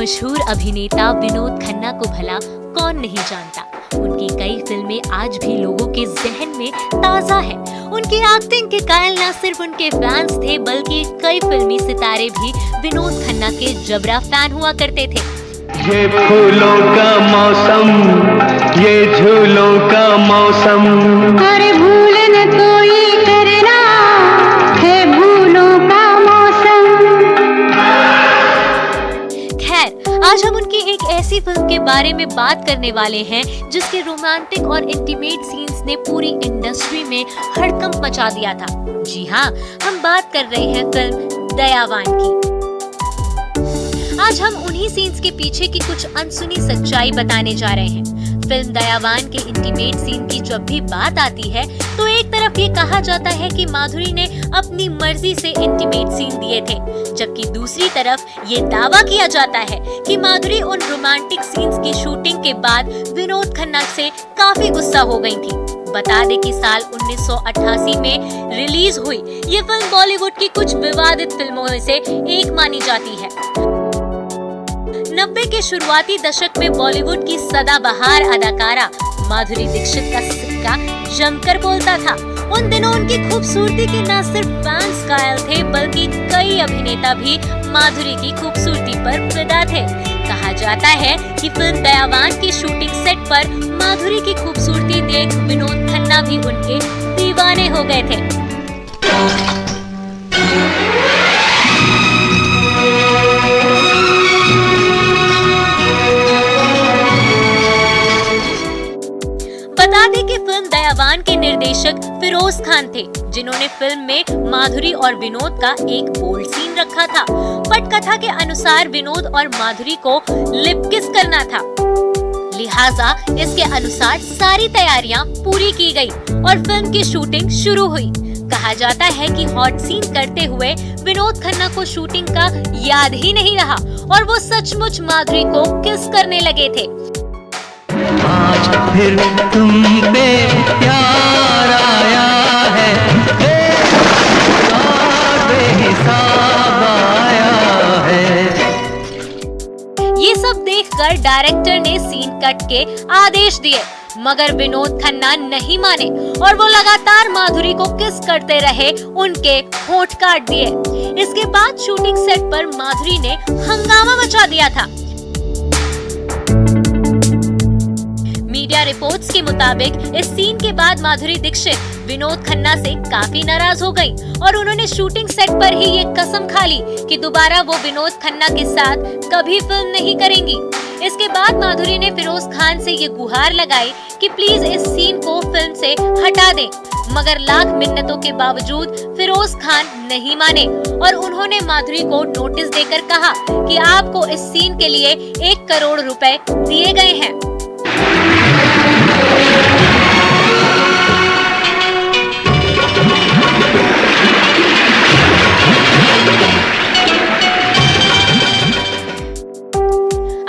मशहूर अभिनेता विनोद खन्ना को भला कौन नहीं जानता। उनकी कई फिल्में आज भी लोगों के जहन में ताजा है। उनकी एक्टिंग के कायल न सिर्फ उनके फैंस थे बल्कि कई फिल्मी सितारे भी विनोद खन्ना के जबरा फैन हुआ करते थे। ये फूलों का मौसम, ये झूलों का मौसम, अरे भूलने कोई करना है भूलों का मौसम। खैर, आज हम उनकी एक ऐसी फिल्म के बारे में बात करने वाले हैं जिसके रोमांटिक और इंटीमेट सीन्स ने पूरी इंडस्ट्री में हड़कंप मचा दिया था। जी हाँ, हम बात कर रहे हैं फिल्म दयावान की। आज हम उन्हीं सीन्स के पीछे की कुछ अनसुनी सच्चाई बताने जा रहे हैं। फिल्म दयावान के इंटीमेट सीन की जब भी बात आती है तो एक तरफ ये कहा जाता है कि माधुरी ने अपनी मर्जी से इंटीमेट सीन दिए थे, जबकि दूसरी तरफ ये दावा किया जाता है कि माधुरी उन रोमांटिक सीन्स की शूटिंग के बाद विनोद खन्ना से काफी गुस्सा हो गई थी। बता दें कि साल 1988 में रिलीज हुई ये फिल्म बॉलीवुड की कुछ विवादित फिल्मों में से एक मानी जाती है। 90 के शुरुआती दशक में बॉलीवुड की सदाबहार अदाकारा माधुरी दीक्षित का सिक्का जमकर बोलता था। उन दिनों उनकी खूबसूरती के न सिर्फ फैंस कायल थे बल्कि कई अभिनेता भी माधुरी की खूबसूरती पर फिदा थे। कहा जाता है कि फिल्म दयावान की शूटिंग सेट पर माधुरी की खूबसूरती देख विनोद खन्ना भी उनके दीवाने हो गए थे। बता दें कि फिल्म दयावान के निर्देशक फिरोज खान थे, जिन्होंने फिल्म में माधुरी और विनोद का एक बोल्ड सीन रखा था। पटकथा के अनुसार विनोद और माधुरी को लिप किस करना था, लिहाजा इसके अनुसार सारी तैयारियां पूरी की गई और फिल्म की शूटिंग शुरू हुई। कहा जाता है कि हॉट सीन करते हुए विनोद खन्ना को शूटिंग का याद ही नहीं रहा और वो सचमुच माधुरी को किस करने लगे थे। आज फिर तुम पे प्यार आया है, बेहिसाब आया है। ये सब देखकर डायरेक्टर ने सीन कट के आदेश दिए, मगर विनोद खन्ना नहीं माने और वो लगातार माधुरी को किस करते रहे, उनके होंठ काट दिए। इसके बाद शूटिंग सेट पर माधुरी ने हंगामा मचा दिया था। मीडिया रिपोर्ट्स के मुताबिक इस सीन के बाद माधुरी दीक्षित विनोद खन्ना से काफी नाराज हो गई और उन्होंने शूटिंग सेट पर ही ये कसम खा ली कि दोबारा वो विनोद खन्ना के साथ कभी फिल्म नहीं करेंगी। इसके बाद माधुरी ने फिरोज खान से ये गुहार लगाई कि प्लीज इस सीन को फिल्म से हटा दें, मगर लाख मिन्नतों के बावजूद फिरोज खान नहीं माने और उन्होंने माधुरी को नोटिस देकर कहा कि आपको इस सीन के लिए 1 करोड़ रुपए दिए गए हैं।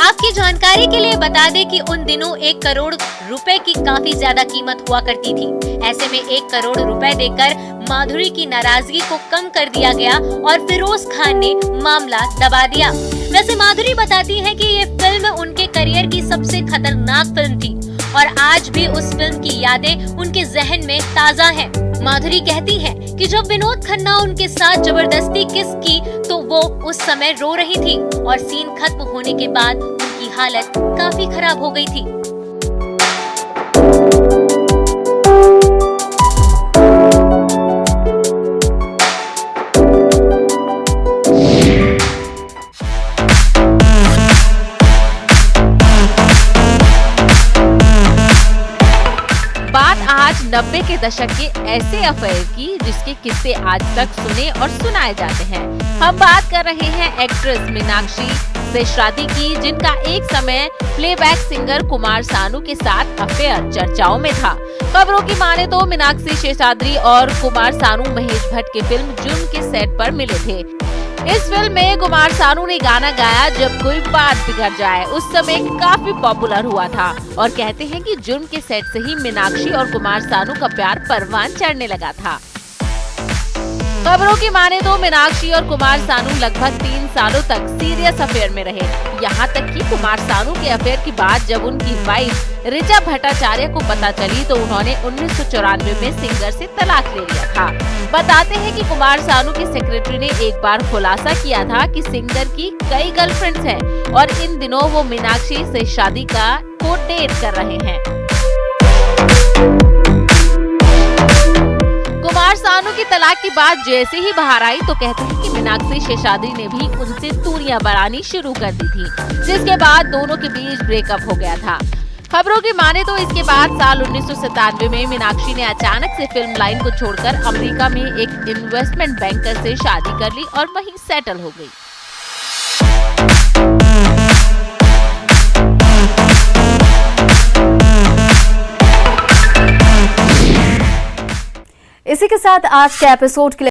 आपकी जानकारी के लिए बता दें कि उन दिनों 1 करोड़ रुपए की काफी ज्यादा कीमत हुआ करती थी। ऐसे में 1 करोड़ रुपए देकर माधुरी की नाराजगी को कम कर दिया गया और फिरोज खान ने मामला दबा दिया। वैसे माधुरी बताती है कि ये फिल्म उनके करियर की सबसे खतरनाक फिल्म थी और आज भी उस फिल्म की यादें उनके जहन में ताजा हैं। माधुरी कहती हैं कि जब विनोद खन्ना उनके साथ जबरदस्ती किस की तो वो उस समय रो रही थी और सीन खत्म होने के बाद उनकी हालत काफी खराब हो गई थी। आज 90 के दशक के ऐसे अफेयर की जिसके किस्से आज तक सुने और सुनाए जाते हैं। हम बात कर रहे हैं एक्ट्रेस मीनाक्षी से शादी की, जिनका एक समय प्लेबैक सिंगर कुमार सानू के साथ अफेयर चर्चाओं में था। खबरों की माने तो मीनाक्षी शेषाद्री और कुमार सानू महेश भट्ट की फिल्म जुर्म के सेट पर मिले थे। इस फिल्म में कुमार सानू ने गाना गाया जब कोई बात बिगड़ जाए, उस समय काफी पॉपुलर हुआ था और कहते हैं कि जुर्म के सेट से ही मीनाक्षी और कुमार सानू का प्यार परवान चढ़ने लगा था। खबरों की माने तो मीनाक्षी और कुमार सानू लगभग 3 सालों तक सीरियस अफेयर में रहे। यहाँ तक कि कुमार सानू के अफेयर की बात जब उनकी वाइफ ऋचा भट्टाचार्य को पता चली तो उन्होंने 1994 में सिंगर से तलाक ले लिया था। बताते हैं कि कुमार सानू की सेक्रेटरी ने एक बार खुलासा किया था कि सिंगर की कई गर्लफ्रेंड्स हैं और इन दिनों वो मीनाक्षी से शादी को डेट कर रहे हैं। कुमार सानू की तलाक की बात जैसे ही बाहर आई तो कहते हैं कि मीनाक्षी शेषाद्री ने भी उनसे दूरियां बढ़ानी शुरू कर दी थी, जिसके बाद दोनों के बीच ब्रेकअप हो गया था। खबरों की माने तो इसके बाद साल 1997 में मीनाक्षी ने अचानक से फिल्म लाइन को छोड़कर अमेरिका में एक इन्वेस्टमेंट बैंकर से शादी कर ली और वहीं सेटल हो गई। इसी के साथ आज के एपिसोड के लिए